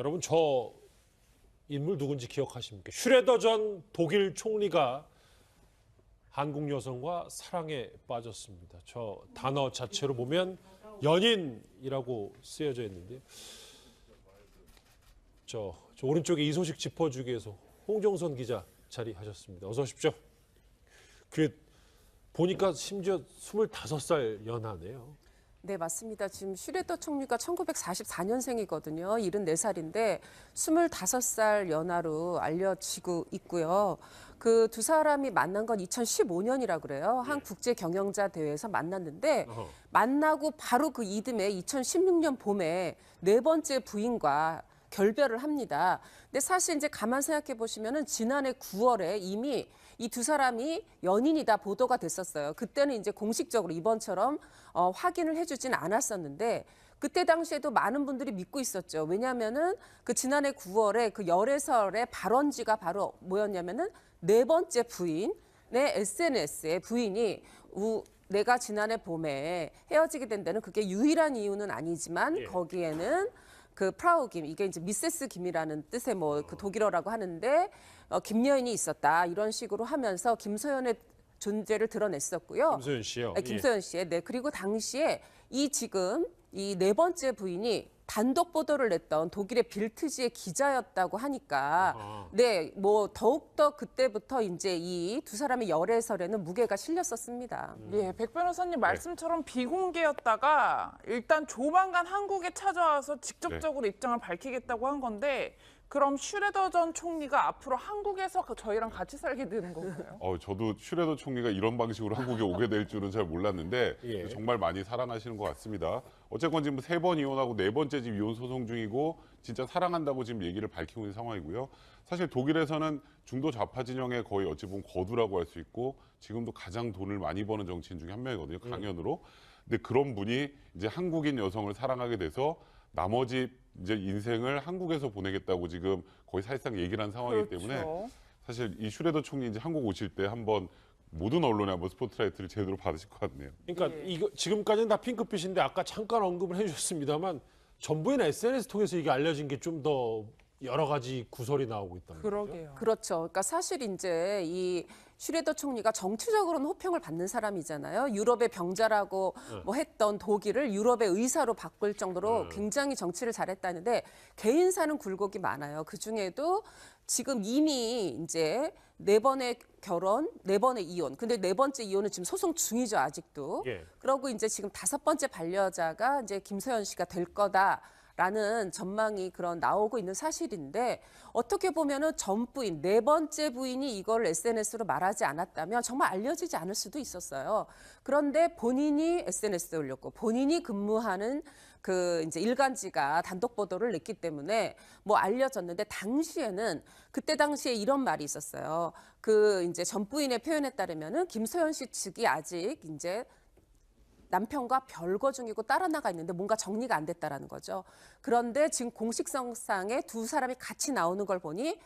여러분 저 인물 누군지 기억하십니까? 슈레더 전 독일 총리가 한국 여성과 사랑에 빠졌습니다. 저 단어 자체로 보면 연인이라고 쓰여져 있는데요. 저 오른쪽에 이 소식 짚어주기 위해서 홍정선 기자 자리하셨습니다. 어서 오십시오. 보니까 심지어 25살 연하네요. 네, 맞습니다. 지금 슈레더 총리가 1944년생이거든요. 74살인데 25살 연하로 알려지고 있고요. 그 두 사람이 만난 건 2015년이라 그래요. 한 국제 경영자 대회에서 만났는데 만나고 바로 그 이듬해 2016년 봄에 네 번째 부인과 결별을 합니다. 근데 사실 이제 가만 생각해 보시면은 지난해 9월에 이미 이 두 사람이 연인이다 보도가 됐었어요. 그때는 이제 공식적으로 이번처럼 확인을 해주진 않았었는데 그때 당시에도 많은 분들이 믿고 있었죠. 왜냐하면은 그 지난해 9월에 그 열애설의 발원지가 바로 뭐였냐면은 네 번째 부인의 SNS에 부인이 내가 지난해 봄에 헤어지게 된 데는 그게 유일한 이유는 아니지만 거기에는 그 프라우 김, 이게 이제 미세스 김이라는 뜻의 뭐 그 독일어라고 하는데 김여인이 있었다 이런 식으로 하면서 김소연의 존재를 드러냈었고요. 김소연 씨요. 네, 김소연 씨의. 네, 그리고 당시에 지금 이 네 번째 부인이 단독 보도를 냈던 독일의 빌트지의 기자였다고 하니까 네, 뭐 더욱더 그때부터 이제 이 두 사람의 열애설에는 무게가 실렸었습니다. 예, 백 변호사님 말씀처럼 비공개였다가 일단 조만간 한국에 찾아와서 직접적으로 입장을 밝히겠다고 한 건데 그럼 슈레더 전 총리가 앞으로 한국에서 저희랑 같이 살게 되는 건가요? 저도 슈레더 총리가 이런 방식으로 한국에 오게 될 줄은 잘 몰랐는데 정말 많이 사랑하시는 것 같습니다. 어쨌건 지금 3번 이혼하고 4번째 지금 이혼 소송 중이고 진짜 사랑한다고 지금 얘기를 밝히고 있는 상황이고요. 사실 독일에서는 중도 좌파 진영의 거의 어찌 보면 거두라고 할 수 있고 지금도 가장 돈을 많이 버는 정치인 중에 한 명이거든요. 강연으로. 근데 그런 분이 이제 한국인 여성을 사랑하게 돼서 나머지 이제 인생을 한국에서 보내겠다고 지금 거의 사실상 얘기를 한 상황이기 때문에 사실 이 슈레더 총리 이제 한국 오실 때 한번 모든 언론에 한번 스포트라이트를 제대로 받으실 것 같네요. 그러니까 이거 지금까지는 다 핑크빛인데 아까 잠깐 언급을 해주셨습니다만 전부인 SNS 통해서 이게 알려진 게 좀 더 여러 가지 구설이 나오고 있다는 거죠. 그러게요. 그렇죠. 그러니까 사실 이제 이 슈레더 총리가 정치적으로는 호평을 받는 사람이잖아요. 유럽의 병자라고 뭐 했던 독일을 유럽의 의사로 바꿀 정도로 굉장히 정치를 잘했다는데 개인사는 굴곡이 많아요. 그 중에도 지금 이미 이제 4번의 결혼, 4번의 이혼. 근데 4번째 이혼은 지금 소송 중이죠, 아직도. 그러고 이제 지금 5번째 반려자가 이제 김소연 씨가 될 거다. 라는 전망이 그런 나오고 있는 사실인데 어떻게 보면은 전 부인, 4번째 부인이 이걸 SNS로 말하지 않았다면 정말 알려지지 않을 수도 있었어요. 그런데 본인이 SNS에 올렸고 본인이 근무하는 그 이제 일간지가 단독 보도를 냈기 때문에 뭐 알려졌는데 당시에는 그때 당시에 이런 말이 있었어요. 그 이제 전 부인의 표현에 따르면은 김소연 씨 측이 아직 이제 남편과 별거 중이고 따라 나가 있는데 뭔가 정리가 안 됐다라는 거죠. 그런데 지금 공식성상에 두 사람이 같이 나오는 걸 보니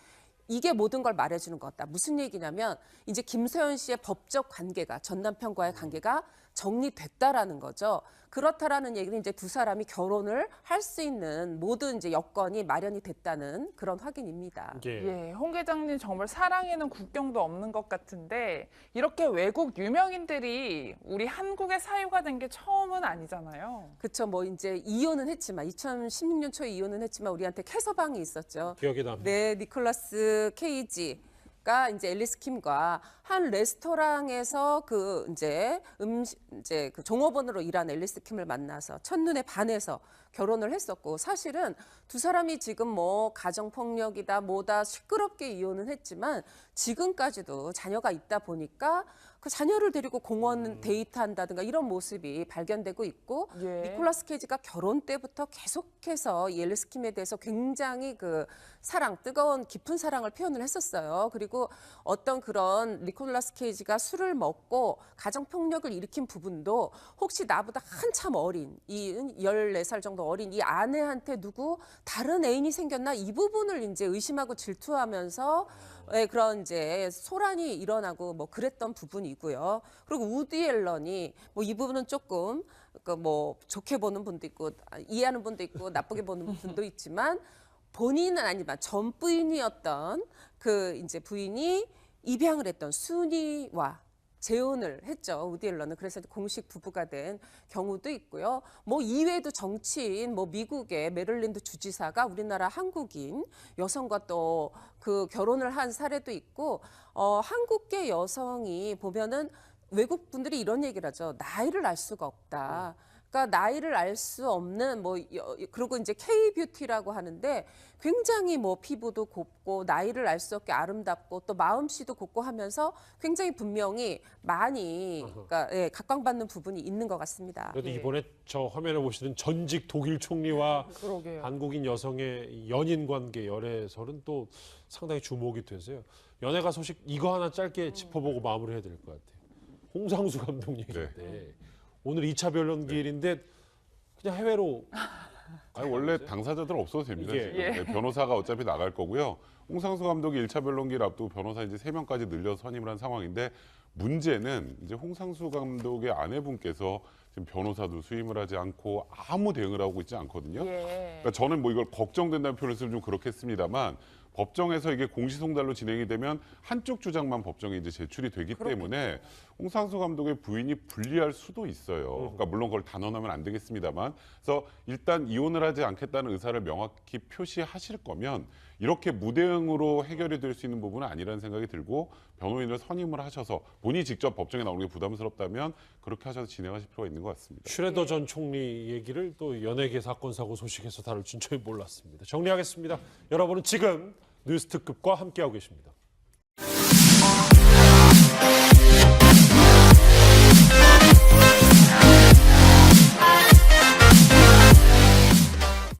이게 모든 걸 말해주는 것 같다. 무슨 얘기냐면 이제 김소연 씨의 법적 관계가 전 남편과의 관계가 정리됐다라는 거죠. 그렇다라는 얘기는 이제 두 사람이 결혼을 할 수 있는 모든 이제 여건이 마련이 됐다는 그런 확인입니다. 예, 홍 계장님 정말 사랑에는 국경도 없는 것 같은데 이렇게 외국 유명인들이 우리 한국의 사유가 된 게 처음은 아니잖아요. 그렇죠. 뭐 이제 이혼은 했지만 2016년 초에 이혼은 했지만 우리한테 캐서방이 있었죠. 기억에 남습니다. 네, 니콜라스 케이지가 이제 앨리스 킴과 한 레스토랑에서 그 이제 이제 그 종업원으로 일한 앨리스 킴을 만나서 첫눈에 반해서 결혼을 했었고 사실은 두 사람이 지금 뭐 가정 폭력이다 뭐다 시끄럽게 이혼은 했지만 지금까지도 자녀가 있다 보니까 그 자녀를 데리고 공원 데이트한다든가 이런 모습이 발견되고 있고 니콜라스 케이지가 결혼 때부터 계속해서 이 앨리스 킴에 대해서 굉장히 그 사랑, 뜨거운 깊은 사랑을 표현을 했었어요. 그리고 어떤 그런 니콜라스 케이지가 술을 먹고 가정 폭력을 일으킨 부분도 혹시 나보다 한참 어린 이 14살 정도 어린 이 아내한테 누구 다른 애인이 생겼나 이 부분을 이제 의심하고 질투하면서 그런 이제 소란이 일어나고 뭐 그랬던 부분이고요. 그리고 우디 앨런이 뭐 이 부분은 조금 그 뭐 좋게 보는 분도 있고 이해하는 분도 있고 나쁘게 보는 분도 있지만 본인은 아니지만 전 부인이었던 그 이제 부인이 입양을 했던 순이와 재혼을 했죠. 우디 앨런은. 그래서 공식 부부가 된 경우도 있고요. 뭐 이외에도 정치인, 뭐 미국의 메릴랜드 주지사가 우리나라 한국인 여성과 또 그 결혼을 한 사례도 있고, 한국계 여성이 보면은 외국 분들이 이런 얘기를 하죠. 나이를 알 수가 없다. 그러니까 나이를 알 수 없는 그리고 이제 K-뷰티라고 하는데 굉장히 뭐 피부도 곱고 나이를 알 수 없게 아름답고 또 마음씨도 곱고 하면서 굉장히 분명히 많이 그러니까 예, 각광받는 부분이 있는 것 같습니다. 그래도 예. 이번에 저 화면에 보시는 전직 독일 총리와 그러게요. 한국인 여성의 연인 관계 열애설은 또 상당히 주목이 돼서요. 연예가 소식 이거 하나 짧게 짚어보고 마무리해야 될 것 같아요. 홍상수 감독 얘기인데 오늘 2차 변론기일인데 그냥 해외로 아니, 원래 당사자들 없어도 됩니다. 이게- 지금. 네, 변호사가 어차피 나갈 거고요. 홍상수 감독이 1차 변론기를 앞두고 변호사 이제 3명까지 늘려 선임을 한 상황인데 문제는 이제 홍상수 감독의 아내분께서 지금 변호사도 수임을 하지 않고 아무 대응을 하고 있지 않거든요. 예. 그러니까 저는 뭐 이걸 걱정된다는 표현을 쓰면 좀 그렇겠습니다만 법정에서 이게 공시송달로 진행이 되면 한쪽 주장만 법정에 이제 제출이 되기 때문에 홍상수 감독의 부인이 불리할 수도 있어요. 그러니까 물론 그걸 단언하면 안 되겠습니다만, 그래서 일단 이혼을 하지 않겠다는 의사를 명확히 표시하실 거면 이렇게 무대응으로 해결이 될 수 있는 부분은 아니라는 생각이 들고 변호인을 선임을 하셔서 본인이 직접 법정에 나오는 게 부담스럽다면 그렇게 하셔서 진행하실 필요가 있는 것 같습니다. 슈레더 전 총리 얘기를 또 연예계 사건 사고 소식에서 다룰 줄 저희 몰랐습니다. 정리하겠습니다. 여러분은 지금 뉴스 특급과 함께하고 계십니다.